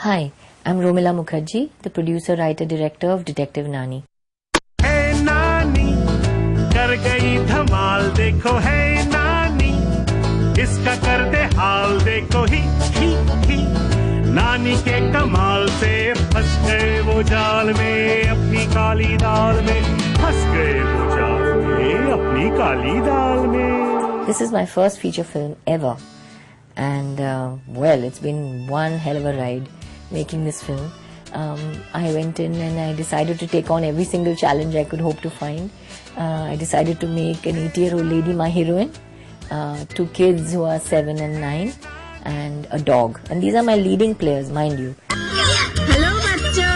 Hi, I'm Romila Mukherjee, the producer, writer, director of Detective Nani. Hey Nani, कर गई धमाल देखो है नानी, इसका कर दे हाल देखो ही नानी के कमाल से फंस गए वो जाल में अपनी काली दाल में, फंस गए वो जाल में अपनी काली दाल में. This is my first feature film ever, and well, it's been one hell of a ride making this film. I went in and I decided to take on every single challenge I could hope to find. I decided to make an 80-year-old lady my heroine, 2 kids who are 7 and 9, and a dog. And these are my leading players, mind you. Hello, bachcho.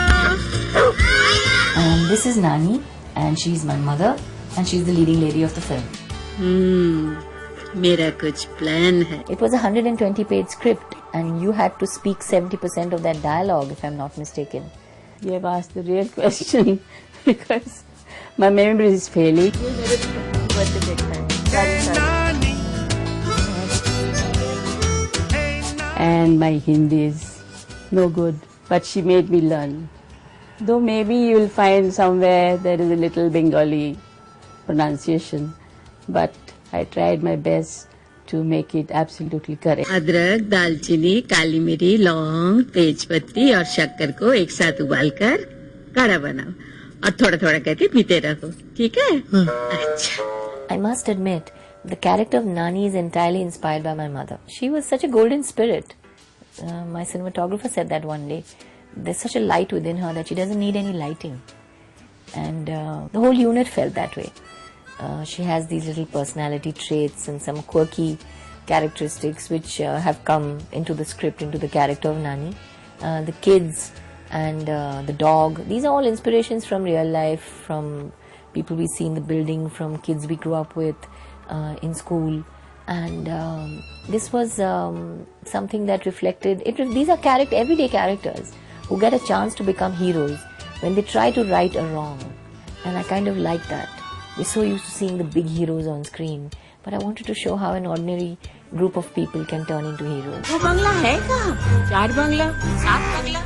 This is Nani, and she's my mother, and she's the leading lady of the film. मेरा कुछ plan है. It was a 120-page script, and you had to speak 70% of that dialogue, if I'm not mistaken. You have asked the real question because my memory is failing. And my Hindi is no good, but she made me learn. Though maybe you will find somewhere there is a little Bengali pronunciation, but I tried my best to make it absolutely correct. अदरक, दालचीनी, काली मिरी, लौंग, तेजपत्ती और शक्कर को एक साथ उबालकर काढ़ा बनाओ और थोड़ा-थोड़ा करके पीते रहो, ठीक है? अच्छा. I must admit, the character of Nani is entirely inspired by my mother. She was such a golden spirit. My cinematographer said that one day. There's such a light within her that she doesn't need any lighting. And the whole unit felt that way. She has these little personality traits and some quirky characteristics which have come into the script, into the character of Nani. The kids and the dog, these are all inspirations from real life, from people we see in the building, from kids we grew up with in school. And this was something that reflected, these are everyday characters who get a chance to become heroes when they try to right a wrong. And I kind of like that. We're so used to seeing the big heroes on screen, but I wanted to show how an ordinary group of people can turn into heroes. वो बंगला है कहाँ? 4 बंगला, 7 बंगला.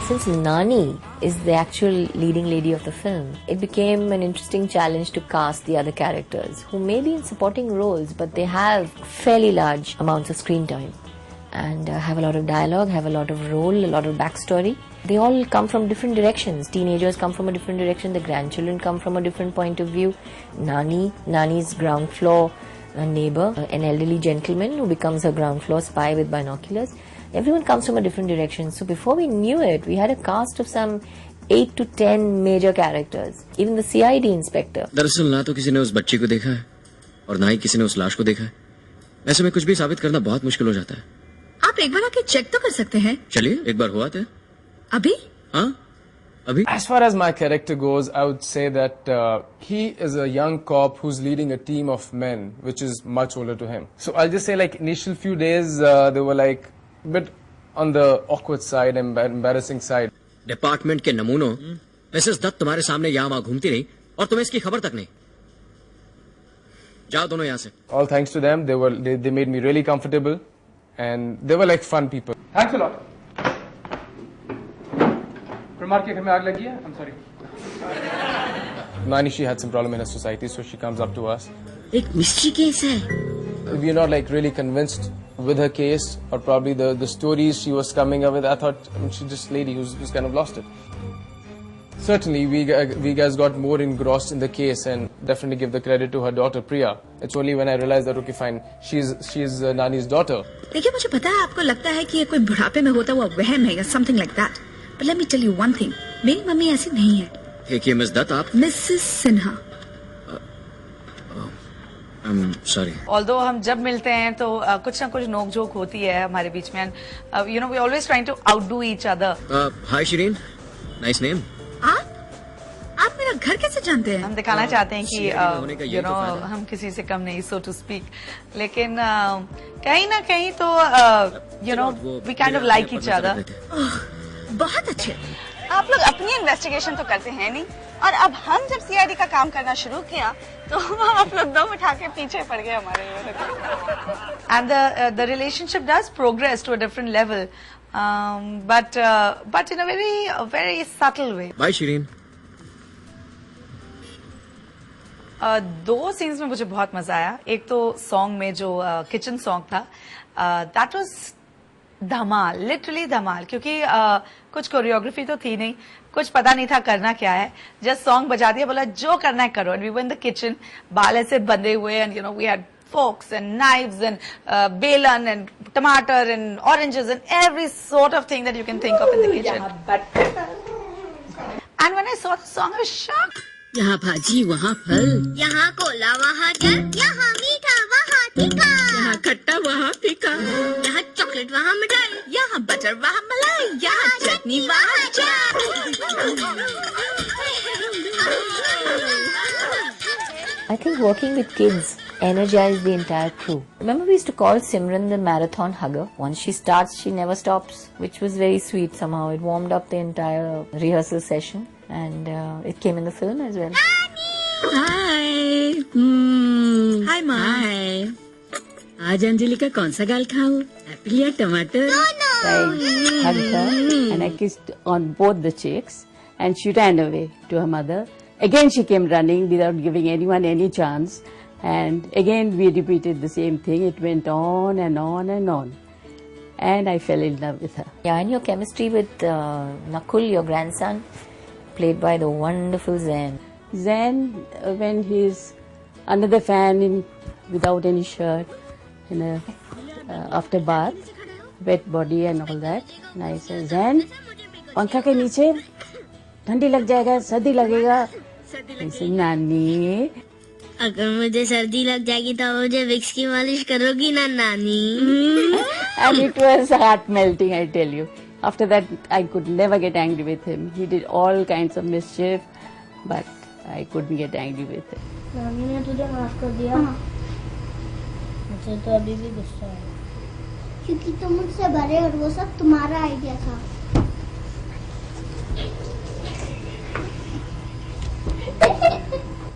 Since Nani is the actual leading lady of the film, it became an interesting challenge to cast the other characters who may be in supporting roles, but they have fairly large amounts of screen time and have a lot of dialogue, have a lot of role, a lot of backstory. They all come from different directions. Teenagers come from a different direction. The grandchildren come from a different point of view. Nani's ground floor neighbor, an elderly gentleman who becomes her ground floor spy with binoculars. Everyone comes from a different direction. So before we knew it, we had a cast of some 8 to 10 major characters. Even the CID inspector. दरअसल ना तो किसी ने उस बच्ची को देखा है और ना ही किसी ने उस लाश को देखा है. ऐसे में कुछ भी साबित करना बहुत मुश्किल हो जाता है. आप एक बार आके चेक तो कर सकते हैं. चलिए एक बार हुआ थे. अभी? हाँ अभी. As far as my character goes, I would say that he is a young cop who's leading a team of men, which is much older to him. So I'll just say, like, initial few days they were like a bit on the awkward side and embarrassing side. Department के नमूनों Mrs Dutt तुम्हारे सामने यहाँ वहाँ घूमती रही और तुम्हें इसकी खबर तक नहीं. जाओ दोनों यहाँ से. All thanks to them, they made me really comfortable, and they were like fun people. Thanks a lot. Primar के घर में आग लगी है? I'm sorry. Nani, she had some problem in her society, so she comes up to us. एक mystery case है. We're not like really convinced with her case, or probably the stories she was coming up with. I thought she's just a lady who's kind of lost it. Certainly, we guys got more engrossed in the case, and definitely give the credit to her daughter Priya. It's only when I realized that, okay, fine, she's Nani's daughter. देखिए, मुझे पता है आपको लगता है कि ये कोई बुढ़ापे में होता हुआ वहम है या something like that. But let me tell you one thing. मेरी मम्मी ऐसी नहीं है. देखिए मिस दत्त, आप Mrs. Sinha. I'm sorry. Although हम जब मिलते हैं तो कुछ ना कुछ नोक झोंक होती है हमारे बीच में. You know, we always trying to outdo each other. Hi Shireen, nice name. आप मेरा घर कैसे जानते हैं? हम दिखाना चाहते हैं कि you know हम किसी से कम नहीं, so to speak. लेकिन कहीं ना कहीं तो you know we kind of like each other. बहुत अच्छे. आप लोग अपनी इन्वेस्टिगेशन तो करते हैं नहीं? और अब हम जब सीआईडी का काम करना शुरू किया तो आप लोग दम उठा के पीछे पड़ गए हमारे। And the relationship does progress to a different level, but in a very subtle way. By Shireen. दो सीन्स में मुझे बहुत मजा आया। एक तो सॉन्ग में जो किचन सॉन्ग था, दैट वाज धमाल, लिटरली धमाल, क्योंकि कुछ कोरियोग्राफी तो थी नहीं, कुछ पता नहीं था करना क्या है, जस्ट सॉन्ग बजा दिया, बोला जो करना है करो। And we were in the kitchen, बाल ऐसे बंधे हुए, and you know we had forks and knives and belan and tomato and oranges and every sort of thing that you can think of in the kitchen. And when I saw the song, I was shocked. यहाँ भाजी वहाँ फल, यहाँ Cola वहाँ जल, यहाँ मीठा वहाँ तीखा, यहाँ खट्टा वहाँ फीका, यहाँ चॉकलेट वहाँ मिठाई, यहाँ बटर वहाँ मलाई, यहाँ चटनी वहाँ चाय। I think working with kids energized the entire crew. Remember, we used to call Simran the marathon hugger. Once she starts, she never stops, which was very sweet somehow. It warmed up the entire rehearsal session, and it came in the film as well. Hi. Hi, Ma. Hi. आज अंजलि का कौन सा गाल खाऊं? Apple या टमाटर? I hugged her and I kissed on both the cheeks, and she ran away to her mother. Again she came running without giving anyone any chance, and again we repeated the same thing. It went on and on and on, and I fell in love with her. Yeah, and your chemistry with Nakul, your grandson, played by the wonderful Zain. Zain, when he's under the fan without any shirt, after bath, wet body and all that, and I said, Zain, पंखा के नीचे ठंडी लग जाएगा, सर्दी लगेगा। ऐसे नानी, अगर मुझे सर्दी लग जाएगी तो मुझे विक्स की मालिश करोगी ना नानी? And it was heart melting, I tell you. After that, I could never get angry with him. He did all kinds of mischief, but I couldn't get angry with him. नानी ने तुझे माफ कर दिया? मुझे तो अभी भी गुस्सा है, क्योंकि तुम मुझसे बड़े और वो सब तुम्हारा आइडिया था।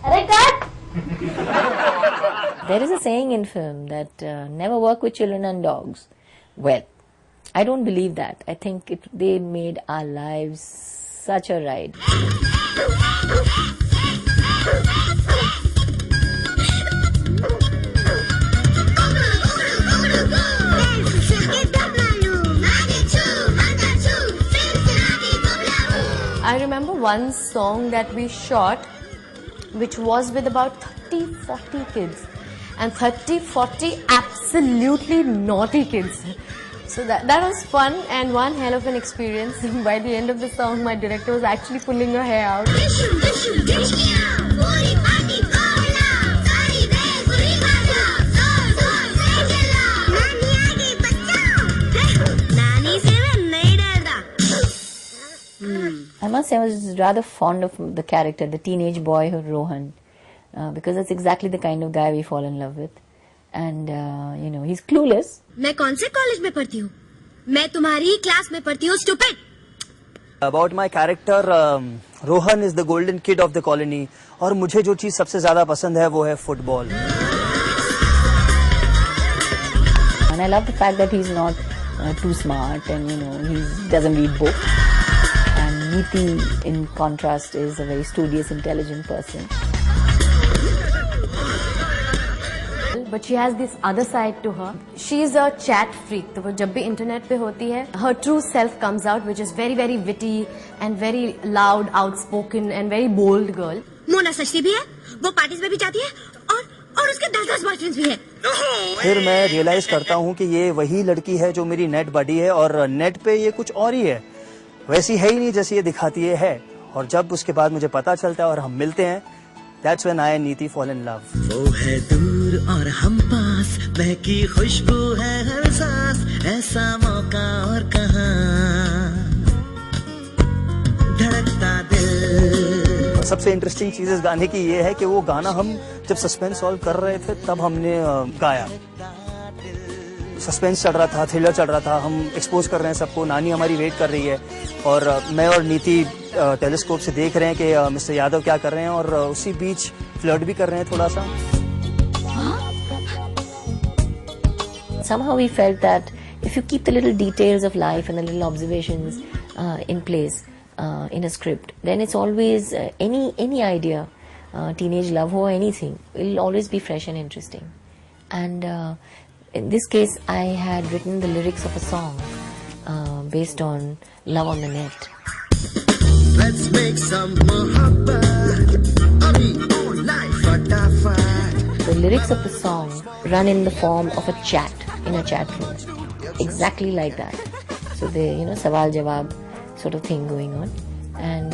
अरे cut! There is a saying in film that never work with children and dogs. Well, I don't believe that. I think they made our lives such a ride. I remember one song that we shot, which was with about 30-40 kids, and 30-40 absolutely naughty kids. So that was fun and one hell of an experience. By the end of the song, my director was actually pulling her hair out. I must say I was rather fond of the character, the teenage boy Rohan, because that's exactly the kind of guy we fall in love with. And, he's clueless. मैं कौन से college में पढ़ती हूँ? मैं तुम्हारी ही class में पढ़ती हूँ, stupid! About my character, Rohan is the golden kid of the colony. और मुझे जो चीज सबसे ज्यादा पसंद है वो है football. And I love the fact that he's not too smart and, he doesn't read books. And Neeti, in contrast, is a very studious, intelligent person. But she has this other side to her. She is a chat freak. तो वो जब भी internet पे होती है, her true self comes out, which is very, very witty and very loud, outspoken and very bold girl. Mona सचती भी है, वो पार्टीज में भी जाती है और उसके 10 बॉयफ्रेंड्स भी है. फिर मैं रियलाइज करता हूँ कि ये वही लड़की है जो मेरी नेट बडी है और नेट पे ये कुछ और ही है. वैसी है ही नहीं जैसी ये दिखाती है. और जब उसके बाद मुझे पता चलता है और हम मिलते हैं, that's when I and Neeti fall in love. वो है दूर और हम पास, महकी खुशबू है हर सांस, ऐसा मौका और कहाँ, धड़कता दिल. सबसे इंटरेस्टिंग चीज इस गाने की ये है कि वो गाना हम जब सस्पेंस सॉल्व कर रहे थे तब हमने गाया. सस्पेंस चल रहा था, थ्रिलर चल रहा था, हम एक्सपोज कर रहे हैं सबको, नानी हमारी वेट कर रही है और मैं और नीति टेलीस्कोप से देख रहे हैं कि मिस्टर यादव क्या कर रहे हैं, और उसी बीच फ्लर्ट भी कर रहे हैं थोड़ा सा। Somehow we felt that if you keep the little details of life and the little observations in place in a script, then it's always any idea, teenage love or anything, it'll always be fresh and interesting. And in this case, I had written the lyrics of a song based on love on the net. Let's make some mohabbat. Abhi online fatafat. The lyrics of the song run in the form of a chat in a chat room, exactly like that. So they, sawal jawab sort of thing going on,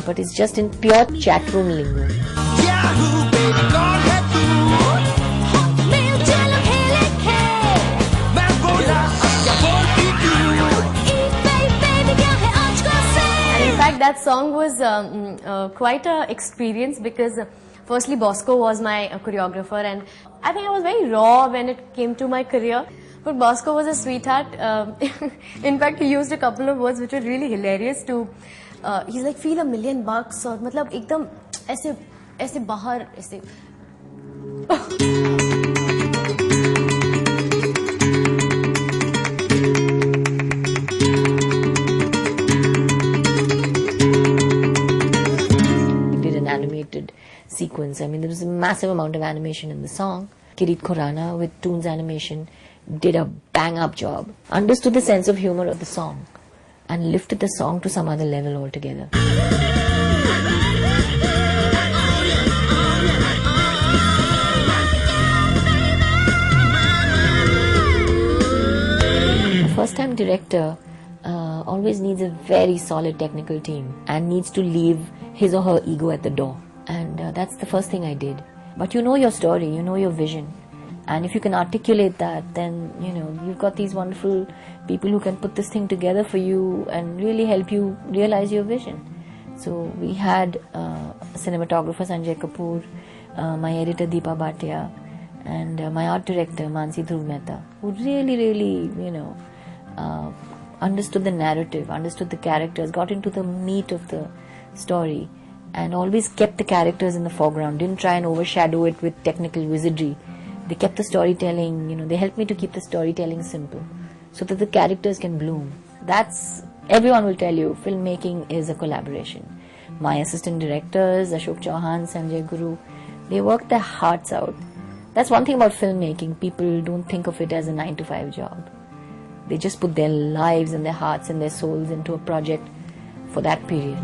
but it's just in pure chat room lingo. Yahoo baby कौन है तू? Mail चलो खेले खेल मैं बोला अब क्या बोलती तू? baby क्या है आज का से And in fact, that song was quite a experience because firstly, Bosco was my choreographer, and I think I was very raw when it came to my career. But Bosco was a sweetheart. In fact, he used a couple of words which were really hilarious to. He's like, feel $1 million, और मतलब एकदम ऐसे ऐसे बाहर ऐसे. Animated sequence. I mean, there was a massive amount of animation in the song. Kirit Khurana with Toons Animation did a bang-up job. Understood the sense of humor of the song and lifted the song to some other level altogether. A first-time director always needs a very solid technical team and needs to leave his or her ego at the door, and that's the first thing I did. But you know your story, you know your vision, and if you can articulate that, then you've got these wonderful people who can put this thing together for you and really help you realize your vision. So we had cinematographer Sanjay Kapoor, my editor Deepa Bhatia, and my art director Mansi Dhruv Mehta, who really understood the narrative, understood the characters, got into the meat of the story, and always kept the characters in the foreground, didn't try and overshadow it with technical wizardry. They kept the storytelling, they helped me to keep the storytelling simple so that the characters can bloom. Everyone will tell you, filmmaking is a collaboration. My assistant directors, Ashok Chauhan, Sanjay Guru, they worked their hearts out. That's one thing about filmmaking, people don't think of it as a 9-to-5 job. They just put their lives and their hearts and their souls into a project for that period.